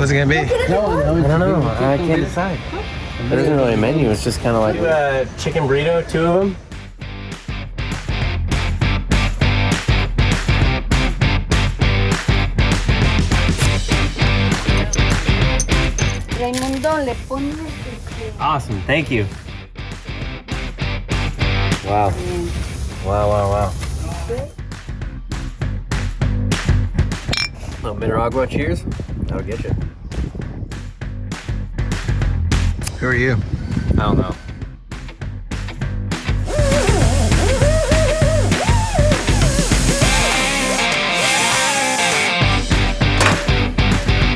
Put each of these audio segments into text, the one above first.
What's it gonna be? No, I don't know. I can't decide. There isn't really a menu. It's just kind of like chicken burrito, 2 of them. Raimundo, le pones Awesome. Thank you. Wow. Wow. A little bit of agua. Cheers. That'll get you. Who are you? I don't know.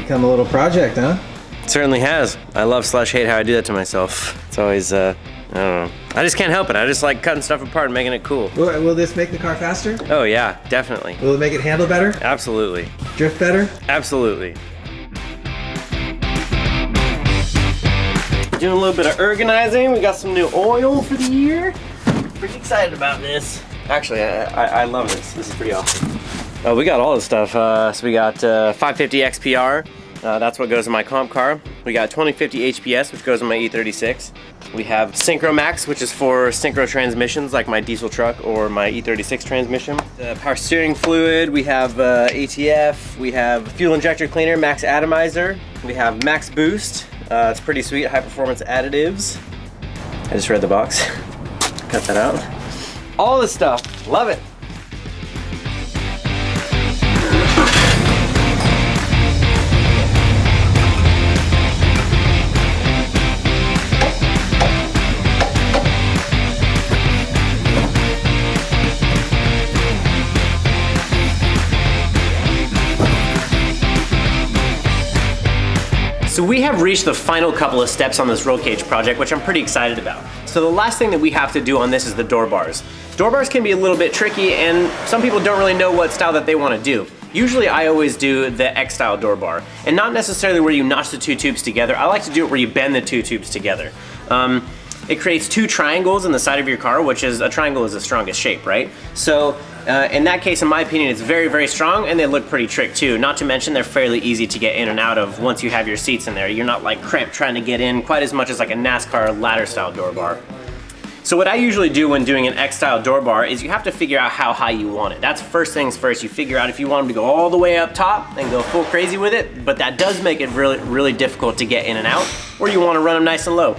Become a little project, huh? It certainly has. I love/hate how I do that to myself. It's always, I don't know. I just can't help it. I just like cutting stuff apart and making it cool. Will this make the car faster? Oh yeah, definitely. Will it make it handle better? Absolutely. Drift better? Absolutely. Doing a little bit of organizing. We got some new oil for the year. Pretty excited about this. Actually, I love this. This is pretty awesome. Oh, we got all this stuff. So we got 550 XPR. That's what goes in my comp car. We got 2050 HPS, which goes in my E36. We have Synchro Max, which is for synchro transmissions, like my diesel truck or my E36 transmission. The power steering fluid. We have ATF. We have fuel injector cleaner, Max Atomizer. We have Max Boost. It's pretty sweet, high performance additives. I just read the box. Cut that out. All this stuff, love it. So we have reached the final couple of steps on this roll cage project, which I'm pretty excited about. So the last thing that we have to do on this is the door bars. Door bars can be a little bit tricky, and some people don't really know what style that they want to do. Usually I always do the X style door bar, and not necessarily where you notch the 2 tubes together. I like to do it where you bend the 2 tubes together. It creates 2 triangles in the side of your car, which is, a triangle is the strongest shape, right? So in that case, in my opinion, it's very, very strong, and they look pretty trick too. Not to mention they're fairly easy to get in and out of once you have your seats in there. You're not like cramped trying to get in quite as much as like a NASCAR ladder style door bar. So what I usually do when doing an X style door bar is you have to figure out how high you want it. That's first things first. You figure out if you want them to go all the way up top and go full crazy with it, but that does make it really, really difficult to get in and out, or you want to run them nice and low.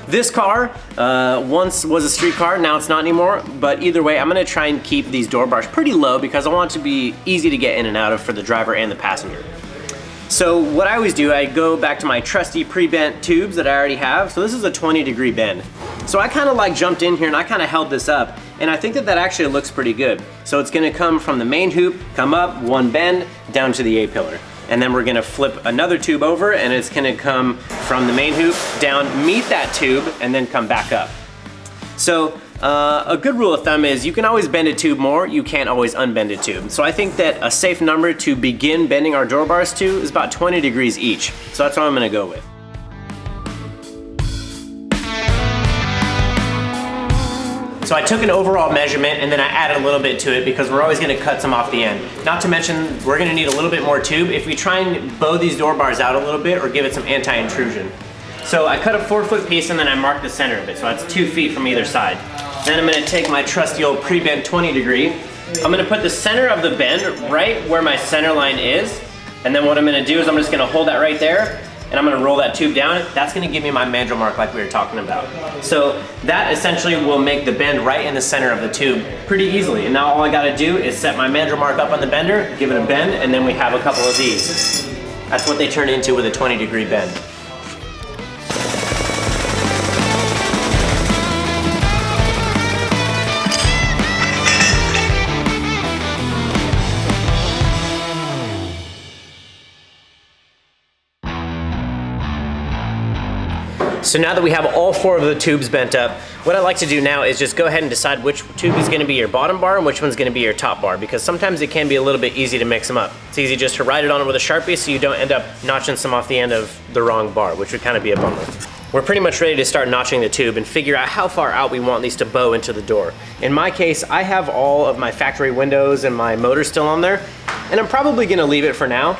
This car once was a street car, now it's not anymore, but either way, I'm gonna try and keep these door bars pretty low because I want it to be easy to get in and out of for the driver and the passenger. So what I always do, I go back to my trusty pre-bent tubes that I already have. So this is a 20-degree bend. So I kind of like jumped in here and I kind of held this up, and I think that that actually looks pretty good. So it's gonna come from the main hoop, come up, one bend, down to the A-pillar. And then we're gonna flip another tube over, and it's gonna come from the main hoop down, meet that tube, and then come back up. So a good rule of thumb is you can always bend a tube more, you can't always unbend a tube. So I think that a safe number to begin bending our door bars to is about 20 degrees each. So that's what I'm gonna go with. So I took an overall measurement and then I added a little bit to it because we're always gonna cut some off the end. Not to mention, we're gonna need a little bit more tube if we try and bow these door bars out a little bit or give it some anti-intrusion. So I cut a 4-foot piece and then I marked the center of it. So that's 2 feet from either side. Then I'm gonna take my trusty old pre-bent 20 degree. I'm gonna put the center of the bend right where my center line is. And then what I'm gonna do is I'm just gonna hold that right there, and I'm gonna roll that tube down. That's gonna give me my mandrel mark like we were talking about. So that essentially will make the bend right in the center of the tube pretty easily. And now all I gotta do is set my mandrel mark up on the bender, give it a bend, and then we have a couple of these. That's what they turn into with a 20-degree bend. So now that we have all 4 of the tubes bent up, what I like to do now is just go ahead and decide which tube is gonna be your bottom bar and which one's gonna be your top bar, because sometimes it can be a little bit easy to mix them up. It's easy just to write it on it with a Sharpie so you don't end up notching some off the end of the wrong bar, which would kind of be a bummer. We're pretty much ready to start notching the tube and figure out how far out we want these to bow into the door. In my case, I have all of my factory windows and my motor still on there, and I'm probably gonna leave it for now.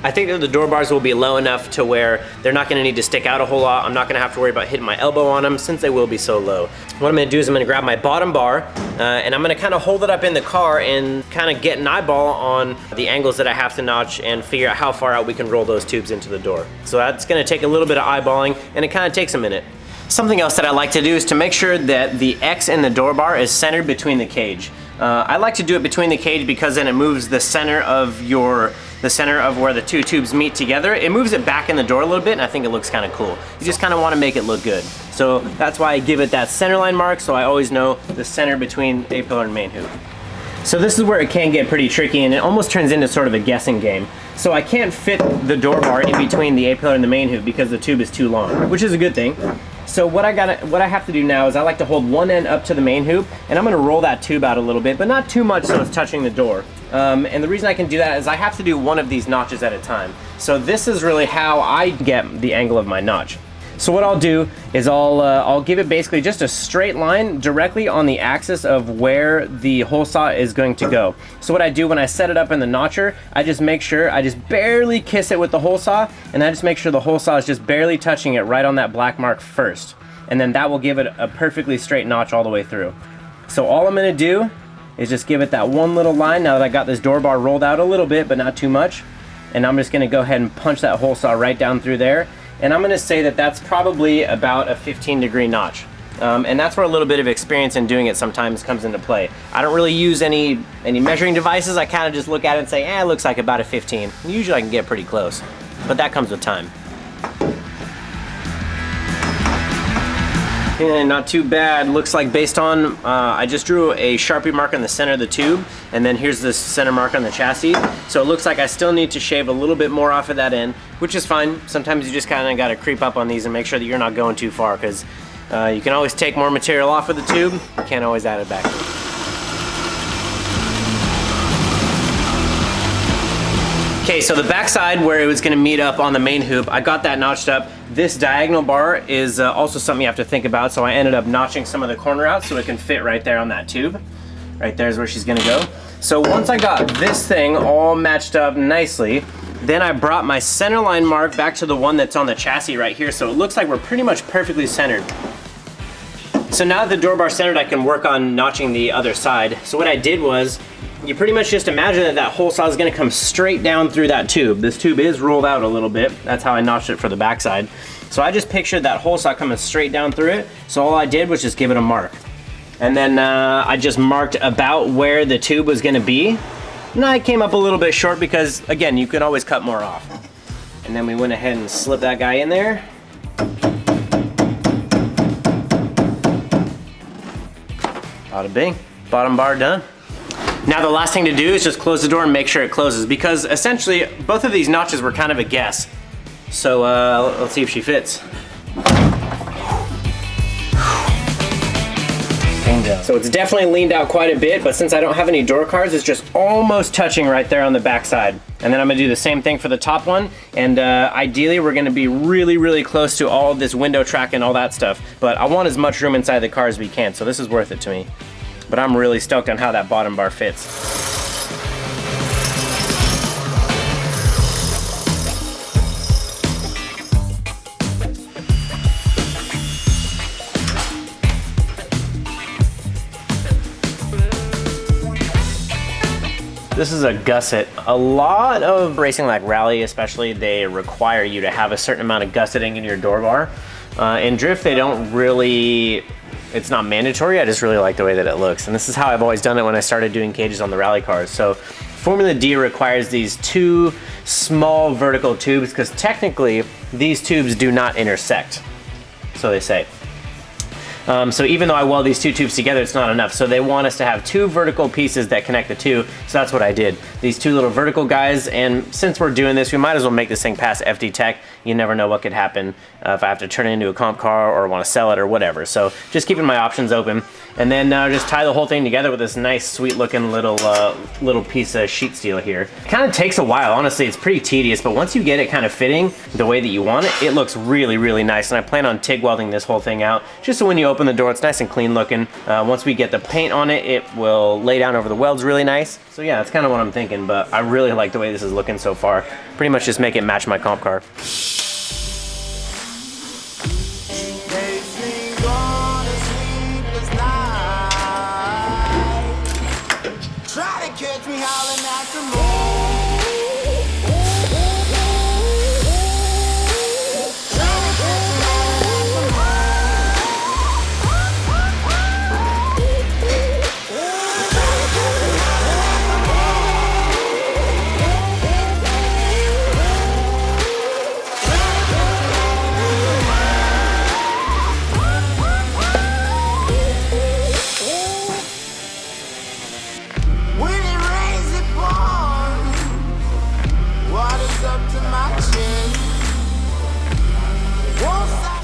I think that the door bars will be low enough to where they're not gonna need to stick out a whole lot. I'm not gonna have to worry about hitting my elbow on them since they will be so low. What I'm gonna do is I'm gonna grab my bottom bar and I'm gonna kind of hold it up in the car and kind of get an eyeball on the angles that I have to notch and figure out how far out we can roll those tubes into the door. So that's gonna take a little bit of eyeballing, and it kind of takes a minute. Something else that I like to do is to make sure that the X in the door bar is centered between the cage. I like to do it between the cage because then it moves the center of where the two tubes meet together. It moves it back in the door a little bit, and I think it looks kind of cool. You just kind of want to make it look good. So that's why I give it that center line mark, so I always know the center between A-pillar and main hoop. So this is where it can get pretty tricky, and it almost turns into sort of a guessing game. So I can't fit the door bar in between the A-pillar and the main hoop because the tube is too long, which is a good thing. So what I have to do now is I like to hold one end up to the main hoop, and I'm gonna roll that tube out a little bit, but not too much so it's touching the door. And the reason I can do that is I have to do one of these notches at a time. So this is really how I get the angle of my notch. So what I'll do is I'll give it basically just a straight line directly on the axis of where the hole saw is going to go. So what I do when I set it up in the notcher, I just make sure, I just barely kiss it with the hole saw, and I just make sure the hole saw is just barely touching it right on that black mark first. And then that will give it a perfectly straight notch all the way through. So all I'm gonna do is just give it that one little line now that I got this door bar rolled out a little bit, but not too much. And I'm just gonna go ahead and punch that hole saw right down through there. And I'm gonna say that that's probably about a 15-degree notch. And that's where a little bit of experience in doing it sometimes comes into play. I don't really use any measuring devices. I kind of just look at it and say, it looks like about a 15. Usually I can get pretty close, but that comes with time. And not too bad. Looks like based on, I just drew a Sharpie mark on the center of the tube, and then here's the center mark on the chassis. So it looks like I still need to shave a little bit more off of that end, which is fine. Sometimes you just kind of got to creep up on these and make sure that you're not going too far, because you can always take more material off of the tube. You can't always add it back. Okay, so the backside where it was gonna meet up on the main hoop, I got that notched up. This diagonal bar is also something you have to think about, so I ended up notching some of the corner out so it can fit right there on that tube. Right there is where she's gonna go. So once I got this thing all matched up nicely, then I brought my center line mark back to the one that's on the chassis right here, so it looks like we're pretty much perfectly centered. So now that the door bar's centered, I can work on notching the other side. So what I did was, you pretty much just imagine that that hole saw is gonna come straight down through that tube. This tube is rolled out a little bit. That's how I notched it for the backside. So I just pictured that hole saw coming straight down through it. So all I did was just give it a mark. And then I just marked about where the tube was gonna be. And I came up a little bit short because, again, you can always cut more off. And then we went ahead and slipped that guy in there. Bada bing, bottom bar done. Now the last thing to do is just close the door and make sure it closes, because essentially both of these notches were kind of a guess. So let's see if she fits. So it's definitely leaned out quite a bit, but since I don't have any door cards, it's just almost touching right there on the back side. And then I'm gonna do the same thing for the top one, and ideally we're gonna be really, really close to all of this window track and all that stuff, but I want as much room inside the car as we can, so this is worth it to me. But I'm really stoked on how that bottom bar fits. This is a gusset. A lot of racing like rally especially, they require you to have a certain amount of gusseting in your door bar. In drift, they don't really, it's not mandatory. I just really like the way that it looks. And this is how I've always done it when I started doing cages on the rally cars. So Formula D requires these two small vertical tubes because technically these tubes do not intersect, so they say. So even though I weld these two tubes together, it's not enough. So they want us to have two vertical pieces that connect the two. So that's what I did. These two little vertical guys, and since we're doing this, we might as well make this thing pass FD Tech. You never know what could happen if I have to turn it into a comp car or want to sell it or whatever. So just keeping my options open. And then just tie the whole thing together with this nice, sweet looking little piece of sheet steel here. It kind of takes a while, honestly. It's pretty tedious, but once you get it kind of fitting the way that you want it, it looks really, really nice. And I plan on TIG welding this whole thing out, just so when you open open the door, it's nice and clean looking. Once we get the paint on it, it will lay down over the welds really nice. So yeah, that's kind of what I'm thinking, but I really like the way this is looking so far. Pretty much just make it match my comp car.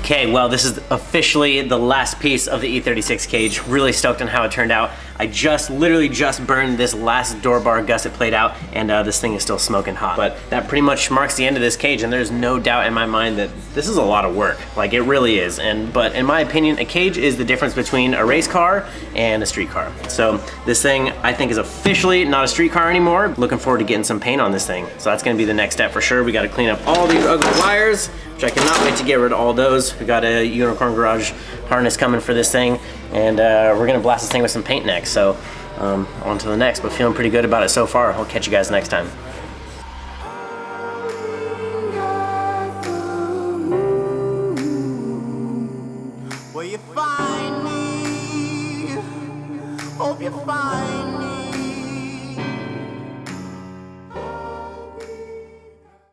Okay, well, this is officially the last piece of the E36 cage. Really stoked on how it turned out. I literally just burned this last door bar gusset plate out, and this thing is still smoking hot. But that pretty much marks the end of this cage, and there's no doubt in my mind that this is a lot of work. Like, it really is. But in my opinion, a cage is the difference between a race car and a street car. So this thing, I think, is officially not a street car anymore. Looking forward to getting some paint on this thing. So that's gonna be the next step for sure. We gotta clean up all these ugly wires, which I cannot wait to get rid of all those. We got a Unicorn Garage harness coming for this thing, and we're gonna blast this thing with some paint next. So on to the next, but feeling pretty good about it so far. I'll catch you guys next time. Will you find me? Hope you find me.